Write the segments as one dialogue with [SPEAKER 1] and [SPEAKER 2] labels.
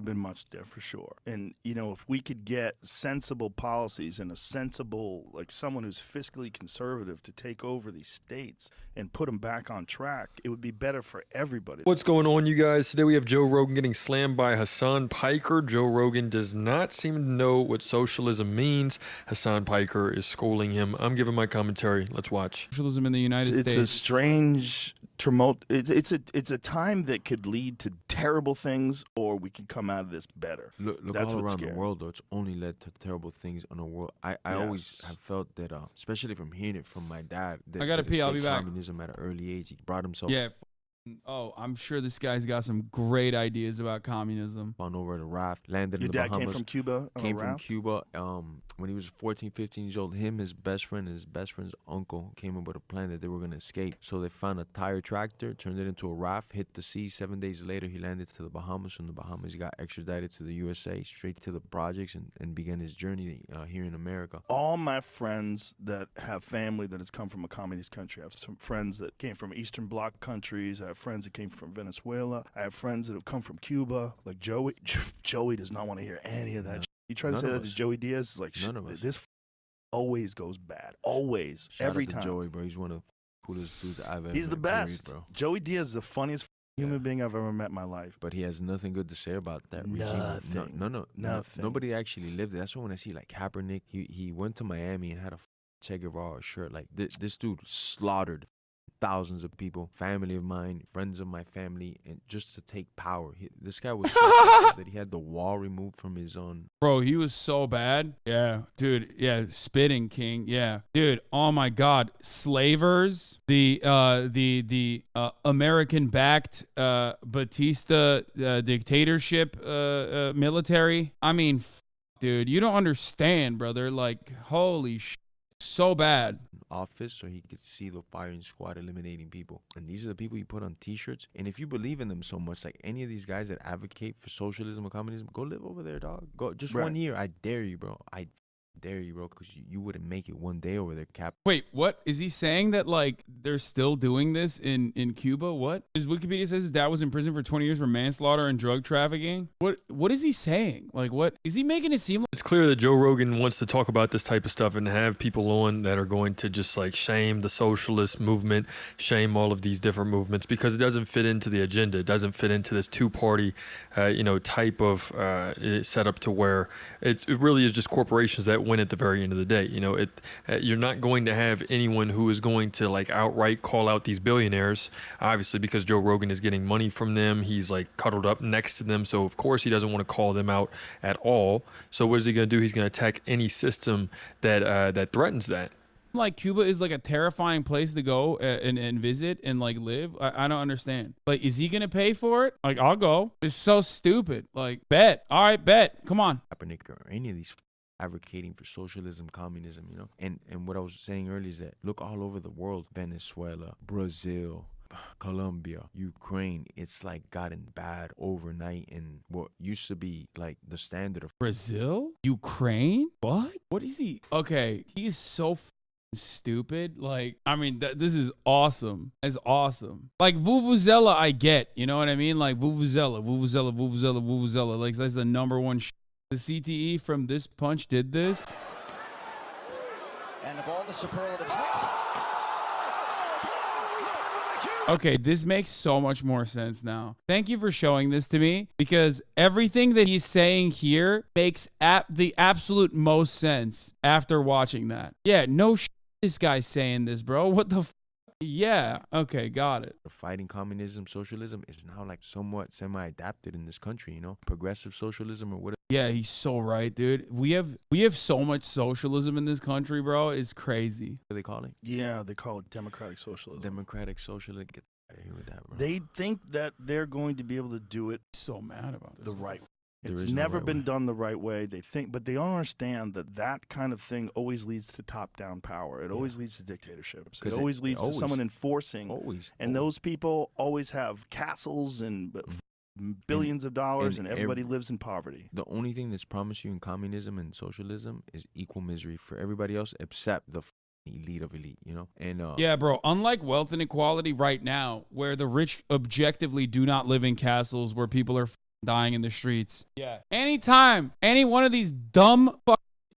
[SPEAKER 1] been much there for sure. And, you know, if we could get sensible policies and a sensible, like someone who's fiscally conservative to take over these states and put them back on track, it would be better for everybody.
[SPEAKER 2] What's going on, you guys? Today we have Joe Rogan getting slammed by Hasan Piker. Joe Rogan does not seem to know what socialism means. Hasan Piker is schooling him. I'm giving my commentary. Let's watch.
[SPEAKER 3] Socialism in the United States.
[SPEAKER 1] It's a strange tumult. It's a time that could lead to terrible things, or we could come out of this better.
[SPEAKER 4] Look
[SPEAKER 1] That's
[SPEAKER 4] all
[SPEAKER 1] what's
[SPEAKER 4] around the
[SPEAKER 1] scary.
[SPEAKER 4] world, though. It's only led to terrible things in the world. I always
[SPEAKER 1] Yes.
[SPEAKER 4] have felt that, especially from hearing it from my dad, that
[SPEAKER 3] I gotta
[SPEAKER 4] that
[SPEAKER 3] pee, I'll
[SPEAKER 4] escaped
[SPEAKER 3] be back.
[SPEAKER 4] communism at an early age. He brought himself
[SPEAKER 3] Yeah. Oh, I'm sure this guy's got some great ideas about communism.
[SPEAKER 4] on over at a raft, landed
[SPEAKER 1] Your
[SPEAKER 4] in the
[SPEAKER 1] dad
[SPEAKER 4] Bahamas.
[SPEAKER 1] came from Cuba on
[SPEAKER 4] Came
[SPEAKER 1] a
[SPEAKER 4] from
[SPEAKER 1] raft?
[SPEAKER 4] Cuba. When he was 14, 15 years old, him, his best friend, and his best friend's uncle came up with a plan that they were going to escape. So they found a tire tractor, turned it into a raft, hit the sea. 7 days later, he landed to the Bahamas. From the Bahamas, he got extradited to the USA, straight to the projects, and began his journey here in America.
[SPEAKER 1] All my friends that have family that has come from a communist country, I have some friends that came from Eastern Bloc countries. I have friends that came from Venezuela. I have friends that have come from Cuba. Like Joey. Joey does not want to hear any of that. You try to
[SPEAKER 4] None
[SPEAKER 1] say
[SPEAKER 4] of
[SPEAKER 1] that to
[SPEAKER 4] us.
[SPEAKER 1] Joey Diaz, it's like
[SPEAKER 4] None of us.
[SPEAKER 1] this always goes bad. Always.
[SPEAKER 4] Shout
[SPEAKER 1] Every
[SPEAKER 4] out to
[SPEAKER 1] time.
[SPEAKER 4] Joey, bro. He's one of the coolest dudes I've ever
[SPEAKER 1] He's the
[SPEAKER 4] experienced,
[SPEAKER 1] best.
[SPEAKER 4] bro.
[SPEAKER 1] Joey Diaz is the funniest human being I've ever met in my life.
[SPEAKER 4] But he has nothing good to say about that regime.
[SPEAKER 1] Nothing.
[SPEAKER 4] No,
[SPEAKER 1] Nothing.
[SPEAKER 4] nobody actually lived it. That's why when I see like Kaepernick, he went to Miami and had a Che Guevara shirt. Like this dude slaughtered thousands of people, family of mine, friends of my family, and just to take power. This guy was so pissed that he had the wall removed from his own.
[SPEAKER 3] Bro, he was so bad. Yeah, dude. Yeah, spitting king. Yeah, dude. Oh my God, slavers. The American-backed Batista dictatorship military. I mean, dude, you don't understand, brother. Like, holy shit, so bad.
[SPEAKER 4] Office so he could see the firing squad eliminating people, and these are the people you put on t-shirts. And if you believe in them so much, like any of these guys that advocate for socialism or communism, go live over there, dog. Go just
[SPEAKER 1] Right.
[SPEAKER 4] 1 year. I dare you, bro. I dare you, bro, because you wouldn't make it one day over there, Cap.
[SPEAKER 3] Wait, what is he saying? That like they're still doing this in Cuba? What? His Wikipedia says his dad was in prison for 20 years for manslaughter and drug trafficking. What is he saying? Like, what is he making it seem like?
[SPEAKER 2] It's clear that Joe Rogan wants to talk about this type of stuff and have people on that are going to just like shame the socialist movement, shame all of these different movements, because it doesn't fit into the agenda. It doesn't fit into this two-party, type of setup to where it really is just corporations that win at the very end of the day. You're not going to have anyone who is going to like outright call out these billionaires, obviously, because Joe Rogan is getting money from them. He's like cuddled up next to them. So of course he doesn't want to call them out at all. So what is he going to do? He's going to attack any system that threatens that.
[SPEAKER 3] Like Cuba is like a terrifying place to go and visit and like live. I don't understand. Like, is he gonna pay for it? Like, I'll go. It's so stupid. Like, bet. All right, bet. Come on.
[SPEAKER 4] Kaepernick or any of these advocating for socialism, communism, And what I was saying earlier is that look all over the world, Venezuela, Brazil, Colombia, Ukraine, it's like gotten bad overnight, and what used to be like the standard of
[SPEAKER 3] Brazil? Ukraine? What is he? Okay, he is so stupid. Like, I mean, this is awesome. It's awesome. Like Vuvuzela, I get. You know what I mean? Like Vuvuzela. Like that's the number one. The CTE from this punch did this.
[SPEAKER 5] And of all the superlatives.
[SPEAKER 3] Okay, this makes so much more sense now. Thank you for showing this to me, because everything that he's saying here makes the absolute most sense after watching that. Yeah, no shit this guy's saying this, bro. What the Yeah, okay, got it.
[SPEAKER 4] fighting communism, socialism is now like somewhat semi-adapted in this country, progressive socialism or whatever.
[SPEAKER 3] Yeah, he's so right, dude. We have so much socialism in this country, bro. It's crazy.
[SPEAKER 4] What do they call it?
[SPEAKER 1] Yeah, they call it democratic socialism.
[SPEAKER 4] Democratic socialism. Get out of here with that, bro.
[SPEAKER 1] They think that they're going to be able to do it
[SPEAKER 3] So mad about this.
[SPEAKER 1] the right way.
[SPEAKER 4] There
[SPEAKER 1] It's
[SPEAKER 4] is no
[SPEAKER 1] never
[SPEAKER 4] right
[SPEAKER 1] been
[SPEAKER 4] way.
[SPEAKER 1] done the right way. They think, but they don't understand that kind of thing always leads to top-down power. It always leads to dictatorships. It
[SPEAKER 4] 'Cause
[SPEAKER 1] always leads to
[SPEAKER 4] always-
[SPEAKER 1] someone enforcing.
[SPEAKER 4] Always.
[SPEAKER 1] And those people always have castles and billions of dollars, and everybody lives in poverty.
[SPEAKER 4] The only thing that's promised you in communism and socialism is equal misery for everybody else except the elite of elite, And
[SPEAKER 3] Yeah, bro. Unlike wealth inequality right now, where the rich objectively do not live in castles, where people are dying in the streets. Yeah. Anytime any one of these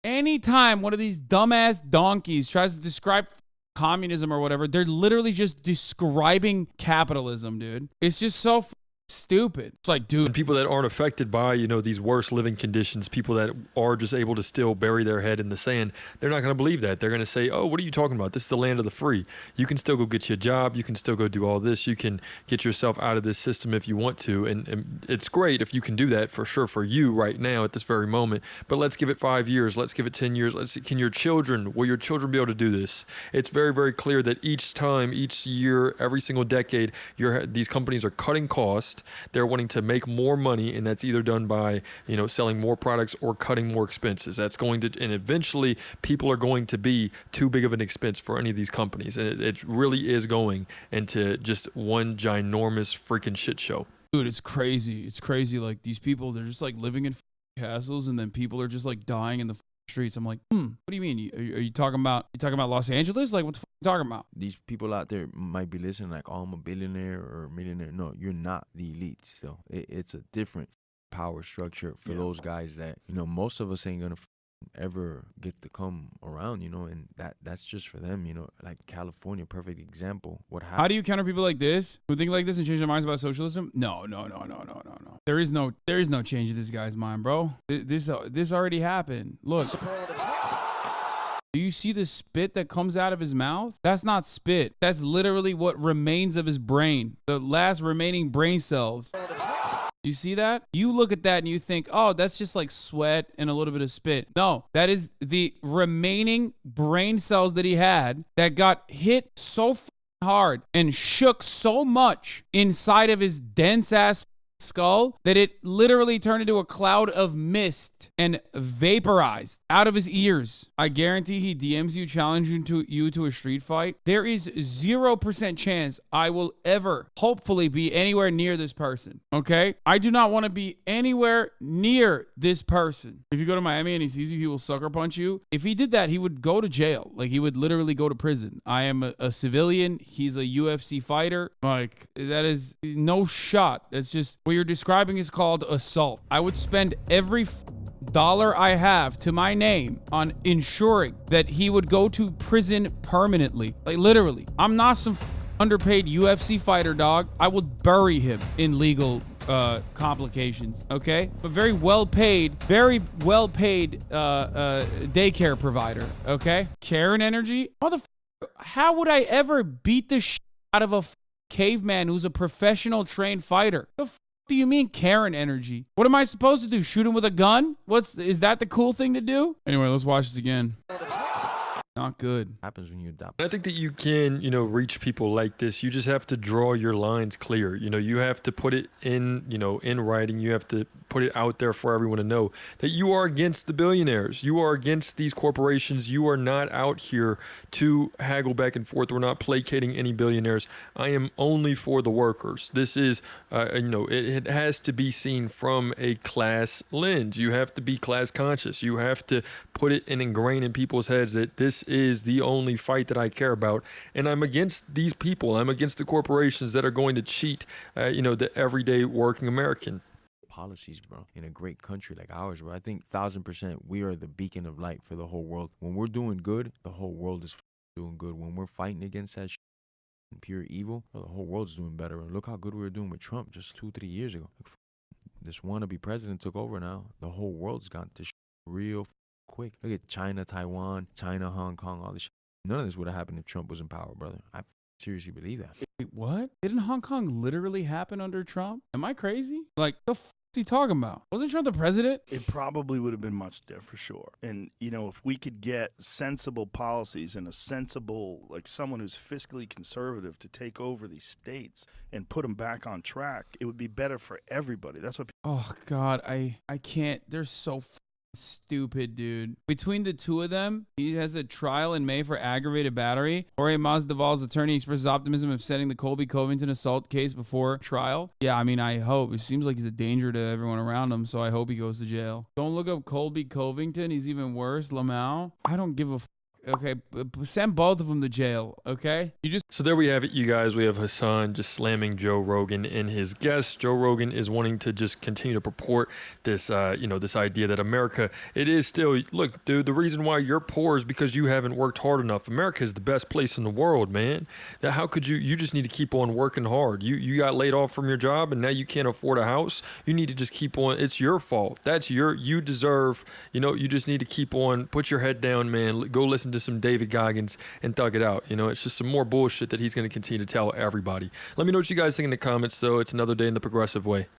[SPEAKER 3] anytime one of these dumbass donkeys tries to describe communism or whatever, they're literally just describing capitalism, dude. It's just so stupid. It's like, dude.
[SPEAKER 2] And people that aren't affected by, these worse living conditions, people that are just able to still bury their head in the sand, they're not going to believe that. They're going to say, oh, what are you talking about? This is the land of the free. You can still go get you a job. You can still go do all this. You can get yourself out of this system if you want to. And it's great if you can do that for sure for you right now at this very moment. But let's give it 5 years. Let's give it 10 years. Will your children be able to do this? It's very, very clear that each time, each year, every single decade, these companies are cutting costs. They're wanting to make more money, and that's either done by, selling more products or cutting more expenses. That's going to, and eventually people are going to be too big of an expense for any of these companies. And it really is going into just one ginormous freaking shit show.
[SPEAKER 3] Dude, it's crazy. It's crazy. Like, these people, they're just like living in castles, and then people are just like dying in the streets. I'm like, what do you mean? Are you talking about Los Angeles? Like, what the fuck are you talking about?
[SPEAKER 4] These people out there might be listening like, oh, I'm a billionaire or a millionaire. No, you're not the elite still. It's a different power structure for those guys that, most of us ain't gonna ever get to come around, and that's just for them, like California, perfect example. What happened?
[SPEAKER 3] How do you counter people like this who think like this and change their minds about socialism? No. There is no change in this guy's mind, bro. This already happened. Look. Do you see the spit that comes out of his mouth? That's not spit. That's literally what remains of his brain. The last remaining brain cells. You see that? You look at that and you think, oh, that's just like sweat and a little bit of spit. No, that is the remaining brain cells that he had that got hit so hard and shook so much inside of his dense ass skull that it literally turned into a cloud of mist and vaporized out of his ears. I guarantee he DMs you, challenging you to a street fight. There is 0% chance I will ever, hopefully, be anywhere near this person. Okay? I do not want to be anywhere near this person. If you go to Miami and he sees you, he will sucker punch you. If he did that, he would go to jail. Like, he would literally go to prison. I am a civilian. He's a UFC fighter. Like, that is no shot. That's just what you're describing is called assault. I would spend every dollar I have to my name on ensuring that he would go to prison permanently. Like, literally. I'm not some underpaid UFC fighter, dog. I would bury him in legal complications, okay? But very well paid daycare provider, okay? Karen Energy? How would I ever beat the shit out of a caveman who's a professional trained fighter? The do you mean Karen Energy? What am I supposed to do? Shoot him with a gun? Is that the cool thing to do? Anyway, let's watch this again. Not good.
[SPEAKER 4] Happens when you adopt.
[SPEAKER 2] I think that you can, reach people like this. You just have to draw your lines clear. You have to put it in, in writing. You have to put it out there for everyone to know that you are against the billionaires. You are against these corporations. You are not out here to haggle back and forth. We're not placating any billionaires. I am only for the workers. This is, it has to be seen from a class lens. You have to be class conscious. You have to put it and ingrain in people's heads that this is the only fight that I care about. And I'm against these people. I'm against the corporations that are going to cheat, the everyday working American.
[SPEAKER 4] Policies, bro, in a great country like ours, bro. I think 1,000% we are the beacon of light for the whole world. When we're doing good, the whole world is doing good. When we're fighting against that pure evil, bro, the whole world's doing better. And look how good we were doing with Trump just 2-3 years ago. This wannabe president took over now. The whole world's gone to real quick. Look at China, Taiwan, Hong Kong, all this shit. None of this would have happened if Trump was in power, brother. I seriously believe that.
[SPEAKER 3] Wait, what? Didn't Hong Kong literally happen under Trump? Am I crazy? Like, the f*** is he talking about? Wasn't Trump the president?
[SPEAKER 1] It probably would have been much different for sure. And, if we could get sensible policies and a sensible, like someone who's fiscally conservative to take over these states and put them back on track, it would be better for everybody. That's what.
[SPEAKER 3] Oh, God, I can't. They're so stupid, dude. Between the two of them, he has a trial in May for aggravated battery. Jorge Masvidal's attorney expresses optimism of setting the Colby Covington assault case before trial. Yeah, I mean, I hope. It seems like he's a danger to everyone around him, so I hope he goes to jail. Don't look up Colby Covington. He's even worse. Lamau. I don't give a Okay, send both of them to jail. Okay, you just
[SPEAKER 2] So there we have it, you guys. We have Hasan just slamming Joe Rogan and his guests. Joe Rogan is wanting to just continue to purport this, this idea that America, it is still, look, dude, the reason why you're poor is because you haven't worked hard enough. America is the best place in the world, man. That how could you just need to keep on working hard. You got laid off from your job and now you can't afford a house. You need to just keep on. It's your fault. You deserve, you just need to keep on, put your head down, man. Go listen to some David Goggins and thug it out. It's just some more bullshit that he's going to continue to tell everybody. Let me know what you guys think in the comments, though. It's another day in the progressive way.